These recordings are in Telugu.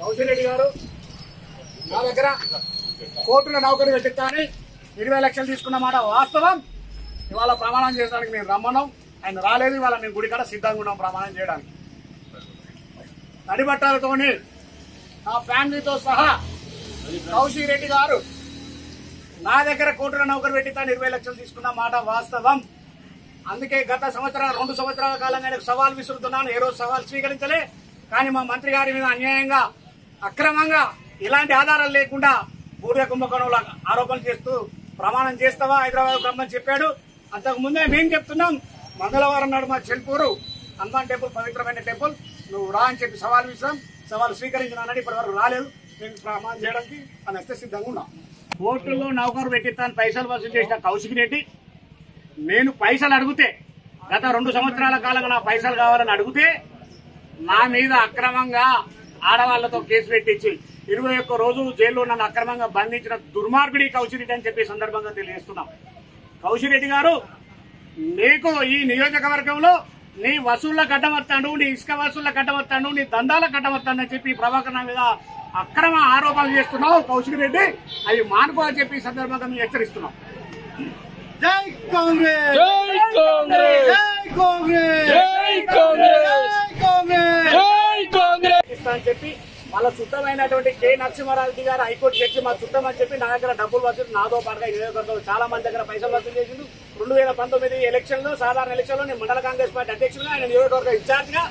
కౌశిరెడ్డి గారు నా దగ్గర కోర్టులో నౌకరీ పెట్టిస్తానని 20 లక్షలు తీసుకున్న మాట వాస్తవం. ఇవాళ ప్రమాణం చేయడానికి మేము రమ్మన్నాం, ఆయన రాలేదు. ఇవాళ మేము గుడికాడ సిద్ధంగా ఉన్నాం ప్రమాణం చేయడానికి. తడిబట్టాలతోని నా ఫ్యామిలీతో సహా కౌశిరెడ్డి గారు నా దగ్గర కోర్టులో నౌకరీ పెట్టిస్తాను 20 లక్షలు తీసుకున్న మాట వాస్తవం. అందుకే గత 2 సంవత్సరాల కాలంగా నేను సవాల్ విసురుతున్నాను. ఏ రోజు సవాల్ స్వీకరించలే. కానీ మా మంత్రి గారి మీద అన్యాయంగా అక్రమంగా ఇలాంటి ఆధారాలు లేకుండా బూడిద కుంభకోణంలో ఆరోపణలు చేస్తూ ప్రమాణం చేస్తావా హైదరాబాద్ రమ్మని చెప్పాడు. అంతకు ముందే మేము చెప్తున్నాం, మంగళవారం నాడు మా చెల్పూరు హనుమాన్ టెంపుల్ పవిత్రమైన టెంపుల్ నువ్వు రా అని చెప్పి సవాల్ విసిరాం. సవాల్ స్వీకరించినానని ఇప్పటి వరకు రాలేదు. నేను ప్రమాణం చేయడానికి అని వస్తే సిద్ధంగా ఉన్నాం. కోర్టులో నౌకరు పెట్టిస్తాను పైసలు వసూలు చేసిన కౌశిక్ నేను పైసలు అడిగితే గత 2 సంవత్సరాల కాలంగా నా పైసలు కావాలని అడిగితే నా మీద అక్రమంగా ఆడవాళ్లతో కేసు పెట్టించి 21 రోజులు జైల్లో నన్ను అక్రమంగా బంధించిన దుర్మార్గుడి కౌశిక్ అని చెప్పి సందర్భంగా తెలియజేస్తున్నాం. కౌశిక్ గారు, నీకు ఈ నియోజకవర్గంలో నీ వసూళ్ల కట్టవస్తాడు, నీ ఇసుక వసూళ్ల కట్టవస్తాడు, నీ దందాల కట్టవస్తాడు అని చెప్పి ప్రభాకర్ మీద అక్రమ ఆరోపణలు చేస్తున్నావు కౌశిక్ రెడ్డి. అవి మానుకో అని చెప్పి సందర్భంగా మేము హెచ్చరిస్తున్నాం. జై కాంగ్రెస్, జై కాంగ్రెస్, జై కాంగ్రెస్, జై కాంగ్రెస్, జై కాంగ్రెస్, జై కాంగ్రెస్ అని చెప్పి వాళ్ళ చుట్టమైనటువంటి కె నరసింహారెడ్డి గారు హైకోర్టు జడ్జి మా చుట్టం అని చెప్పి నా దగ్గర డబ్బులు వసూలు నాతో పాటుగా నియోజకవర్గంలో చాలా మంది దగ్గర పైసలు వసూలు చేసిండు. 2019 ఎలక్షన్ లో సాధారణ ఎలక్షన్ లో నేను మండల కాంగ్రెస్ పార్టీ అధ్యక్షులుగా ఆయన నియోజకవర్గ ఇన్ఛార్జ్ గా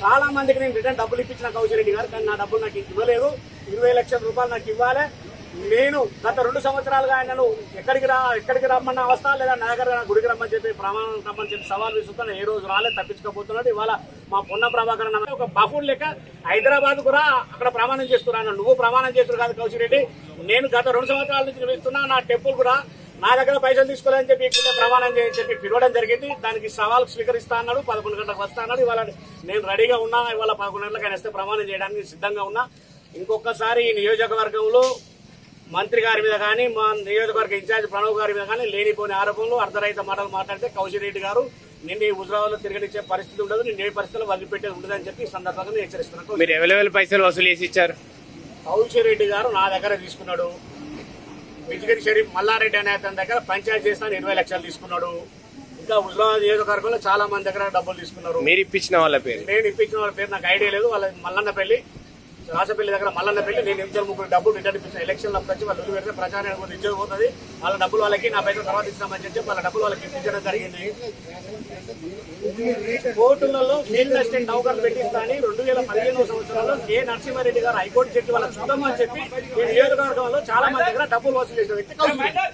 చాలా మందికి నేను రిటర్న్ డబ్బులు ఇప్పించిన కౌశిక్ గారు. కానీ నా డబ్బులు నాకు ఇవ్వలేదు. 20 లక్షల రూపాయలు నాకు ఇవ్వాలి. నేను గత 2 సంవత్సరాలుగా ఆయనను ఎక్కడికి రమ్మన్న అవస్థ లేదా నా దగ్గర గుడికి రమ్మని చెప్పి ప్రమాణం రమ్మని చెప్పి సవాల్ విసురుతాను. ఏ రోజు రాలేదు, తప్పించుకోబోతున్నాడు. ఇవాళ మా పొన్న ప్రభాకర్ ఒక బఫూన్ లెక్క హైదరాబాద్ కూడా అక్కడ ప్రమాణం చేస్తున్నాను. నువ్వు ప్రమాణం చేస్తున్నారు కాదు కౌశిక్ రెడ్డి. నేను గత 2 సంవత్సరాల నుంచి ఇస్తున్నా. నా టెంపుల్ కూడా నా దగ్గర పైసలు తీసుకోలేదని చెప్పి ఇక్కడ ప్రమాణం చేయని చెప్పి పిలవడం జరిగింది. దానికి సవాల్ స్వీకరిస్తా అన్నాడు. 11 గంటలకు వస్తా అన్నాడు. ఇవాళ నేను రెడీగా ఉన్నా. ఇవాళ 11 గంటలకు ఆయన వస్తే ప్రమాణం చేయడానికి సిద్ధంగా ఉన్నా. ఇంకొకసారి ఈ నియోజకవర్గంలో మంత్రి గారి మీద కానీ మా నియోజకవర్గ ఇన్ఛార్జ్ ప్రణవ్ గారి మీద కానీ లేనిపోని ఆరోపణలు అర్ధరహిత మాటలు మాట్లాడితే కౌశిక్ రెడ్డి గారు నిన్ను హుజరాబాద్లో తిరగనిచ్చే పరిస్థితి ఉండదు, నిన్ను ఏ పరిస్థితుల్లో వదిలిపెట్టేది ఉండదని చెప్పి ఈ సందర్భంగా హెచ్చరిస్తున్నాను. మీరు అవైలబుల్ పైసలు వసూలు చేసి ఇచ్చారు. కౌశిక్ రెడ్డి గారు నా దగ్గర తీసుకున్నాడు. బిజిగిరి షరీఫ్ మల్లారెడ్డి అనే అతని దగ్గర పంచాయతీ చేస్తాను 20 లక్షలు తీసుకున్నాడు. ఇంకా హుజరాబాద్ నియోజకవర్గంలో చాలా మంది దగ్గర డబ్బులు తీసుకున్నారు. మీరు ఇప్పించిన వాళ్ళ పేరు? నేను ఇప్పించిన వాళ్ళ పేరు నాకు ఐడియా లేదు. వాళ్ళ మల్లన్నపల్లి రాసపల్లి దగ్గర మల్లన్నపల్లి నేను 3 డబ్బులు రిటర్న్ ఇప్పించిన. ఎలక్షన్లో వచ్చి వాళ్ళు పెడితే ప్రచారం ఇచ్చేది పోతుంది. వాళ్ళ డబ్బులు వాళ్ళకి నా పైసలు తర్వాత ఇస్తామని చెప్పి వాళ్ళ డబ్బులు వాళ్ళకి ఇప్పించడం జరిగింది. కోర్టులలో ఫీల్డ్ అసిస్టెంట్ నౌకర్లు పెట్టిస్తానని 2015 సంవత్సరంలో కె నరసింహారెడ్డి గారు హైకోర్టు జడ్జి వాళ్ళ చుట్టం అని చెప్పి ఈ నియోజకవర్గంలో చాలా మంది దగ్గర డబ్బులు వసూలు చేసిన వ్యక్తి కౌశిక్ రెడ్డి.